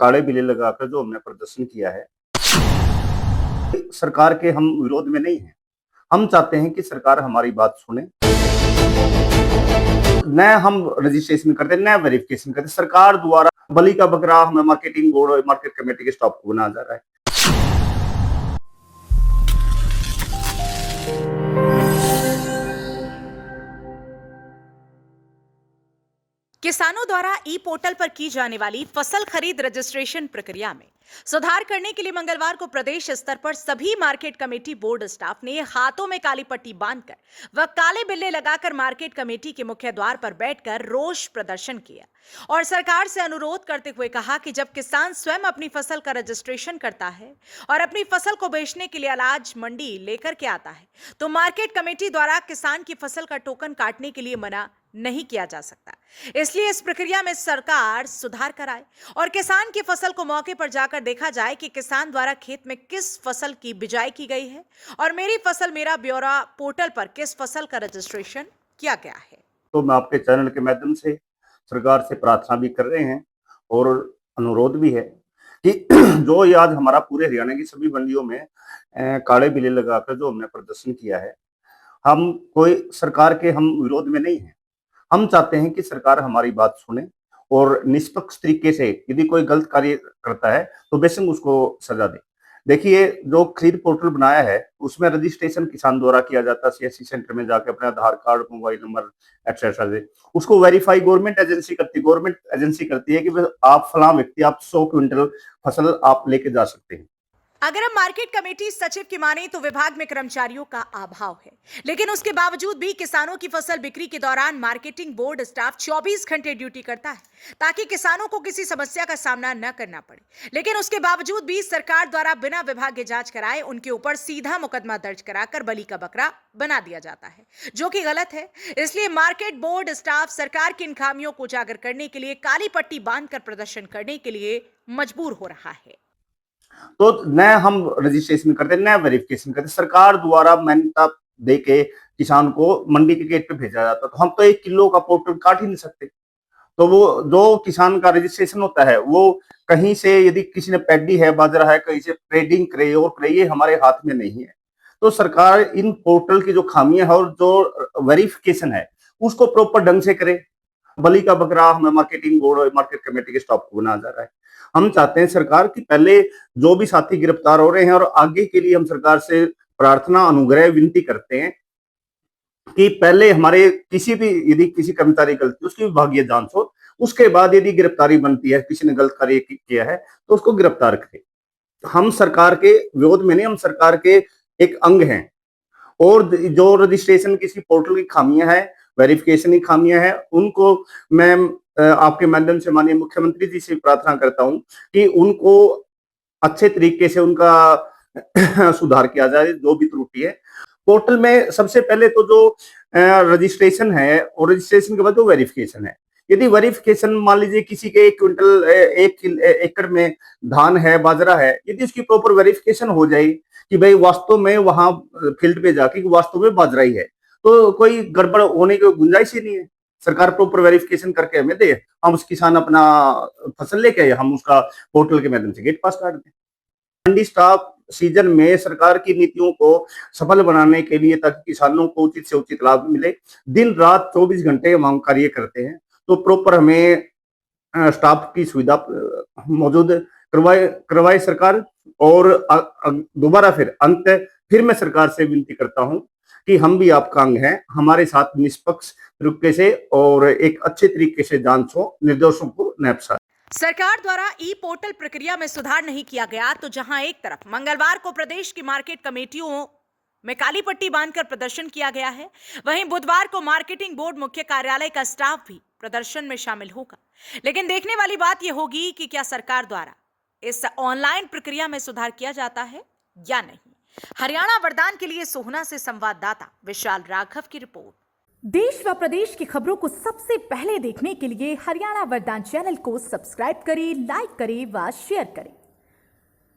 काले बिल्ले लगाकर जो हमने प्रदर्शन किया है, सरकार के हम विरोध में नहीं हैं। हम चाहते हैं कि सरकार हमारी बात सुने। न हम रजिस्ट्रेशन करते, न वेरिफिकेशन करते। सरकार द्वारा बलि का बकरा हमें मार्केटिंग बोर्ड और मार्केट कमेटी के स्टॉप को बनाया जा रहा है। किसानों द्वारा ई पोर्टल पर की जाने वाली फसल खरीद रजिस्ट्रेशन प्रक्रिया में सुधार करने के लिए मंगलवार को प्रदेश स्तर पर सभी मार्केट कमेटी बोर्ड स्टाफ ने हाथों में काली पट्टी बांधकर व काले बिल्ले लगाकर मार्केट कमेटी के मुख्य द्वार पर बैठकर रोष प्रदर्शन किया और सरकार से अनुरोध करते हुए कहा कि जब किसान स्वयं अपनी फसल का रजिस्ट्रेशन करता है और अपनी फसल को बेचने के लिए अनाज मंडी लेकर के आता है तो मार्केट कमेटी द्वारा किसान की फसल का टोकन काटने के लिए मना नहीं किया जा सकता। इसलिए इस प्रक्रिया में सरकार सुधार कराए और किसान की फसल को मौके पर जाकर देखा जाए कि किसान द्वारा खेत में किस फसल की बिजाई की गई है और मेरी फसल मेरा ब्यौरा पोर्टल पर किस फसल का रजिस्ट्रेशन किया गया है। तो मैं आपके चैनल के माध्यम से सरकार से प्रार्थना भी कर रहे हैं और अनुरोध भी है कि जो ये आज हमारा पूरे हरियाणा की सभी मंडियों में काले बिल्ले लगाकर जो हमने प्रदर्शन किया है, हम कोई सरकार के हम विरोध में नहीं हैं। हम चाहते हैं कि सरकार हमारी बात सुने और निष्पक्ष तरीके से यदि कोई गलत कार्य करता है तो बेशक उसको सजा दे। देखिए, जो खरीद पोर्टल बनाया है उसमें रजिस्ट्रेशन किसान द्वारा किया जाता है। सीएससी सेंटर में जाके अपने आधार कार्ड, मोबाइल नंबर एक्सेट्रा से उसको वेरीफाई गवर्नमेंट एजेंसी करती है। गवर्नमेंट एजेंसी करती है कि आप फलां व्यक्ति, आप 100 क्विंटल फसल आप लेके जा सकते हैं। अगर हम मार्केट कमेटी सचिव की माने तो विभाग में कर्मचारियों का अभाव है, लेकिन उसके बावजूद भी किसानों की फसल बिक्री के दौरान मार्केटिंग बोर्ड स्टाफ 24 घंटे ड्यूटी करता है ताकि किसानों को किसी समस्या का सामना न करना पड़े। लेकिन उसके बावजूद भी सरकार द्वारा बिना विभागीय जांच कराए उनके ऊपर सीधा मुकदमा दर्ज कराकर बलि का बकरा बना दिया जाता है, जो कि गलत है। इसलिए मार्केट बोर्ड स्टाफ सरकार की इन खामियों को उजागर करने के लिए काली पट्टी बांधकर प्रदर्शन करने के लिए मजबूर हो रहा है। तो न हम रजिस्ट्रेशन करते, न वेरिफिकेशन करते। सरकार द्वारा मान्यता दे के किसान को मंडी के गेट पे भेजा जाता, तो हम तो 1 किलो का पोर्टल काट ही नहीं सकते। तो वो जो किसान का रजिस्ट्रेशन होता है वो कहीं से, यदि किसी ने पैडी है, बाजरा है, कहीं से ट्रेडिंग करे और करे, ये हमारे हाथ में नहीं है। तो सरकार इन पोर्टल की जो खामियां है और जो वेरिफिकेशन है उसको प्रॉपर ढंग से करे। बलि का बकरा हमें मार्केटिंग बोर्ड और मार्केट कमेटी के स्टॉप को बनाया जा रहा है। हम चाहते हैं सरकार की पहले जो भी साथी गिरफ्तार हो रहे हैं, और आगे के लिए हम सरकार से प्रार्थना, अनुग्रह, विनती करते हैं कि पहले हमारे किसी भी, यदि किसी कर्मचारी गलती, उसकी विभागीय जांच हो, उसके बाद यदि गिरफ्तारी बनती है, किसी ने गलत कार्य किया है तो उसको गिरफ्तार करें। हम सरकार के विरोध में नहीं, हम सरकार के एक अंग हैं। और जो रजिस्ट्रेशन किसी पोर्टल की खामियां हैं, वेरिफिकेशन की खामियां हैं, उनको मैं आपके माध्यम से माननीय मुख्यमंत्री जी से प्रार्थना करता हूं कि उनको अच्छे तरीके से उनका सुधार किया जाए। जो भी त्रुटि है पोर्टल में, सबसे पहले तो जो रजिस्ट्रेशन है और रजिस्ट्रेशन के बाद जो वेरिफिकेशन है, यदि वेरिफिकेशन मान लीजिए किसी के 1 क्विंटल 1 एकड़ में धान है, बाजरा है, यदि उसकी प्रॉपर वेरिफिकेशन हो जाए कि भाई वास्तव में वहां फील्ड पे जाके वास्तव में बाजरा ही है, तो कोई गड़बड़ होने की गुंजाइश ही नहीं है। सरकार प्रॉपर वेरिफिकेशन करके हमें दे, हम उस किसान अपना फसल लेके आए, हम उसका पोर्टल के माध्यम से गेट पास काट दें। मंडी स्टॉक सीजन में सरकार की नीतियों को सफल बनाने के लिए, ताकि किसानों को उचित से उचित लाभ मिले, दिन रात 24 घंटे हम कार्य करते हैं। तो प्रॉपर हमें स्टाफ की सुविधा मौजूद करवाए सरकार। और दोबारा फिर मैं सरकार से विनती करता हूं कि हम भी आपका अंग हैं, हमारे साथ निष्पक्ष तरीके से और एक अच्छे तरीके से जांच हो, निर्दोषों को न्याय पाए। सरकार द्वारा ई पोर्टल प्रक्रिया में सुधार नहीं किया गया तो जहां एक तरफ मंगलवार को प्रदेश की मार्केट कमेटियों में काली पट्टी बांधकर प्रदर्शन किया गया है, वहीं बुधवार को मार्केटिंग बोर्ड मुख्य कार्यालय का स्टाफ भी प्रदर्शन में शामिल होगा। लेकिन देखने वाली बात यह होगी कि क्या सरकार द्वारा इस ऑनलाइन प्रक्रिया में सुधार किया जाता है या नहीं। हरियाणा वरदान के लिए सोहना से संवाददाता विशाल राघव की रिपोर्ट। देश व प्रदेश की खबरों को सबसे पहले देखने के लिए हरियाणा वरदान चैनल को सब्सक्राइब करें, लाइक करें व शेयर करें।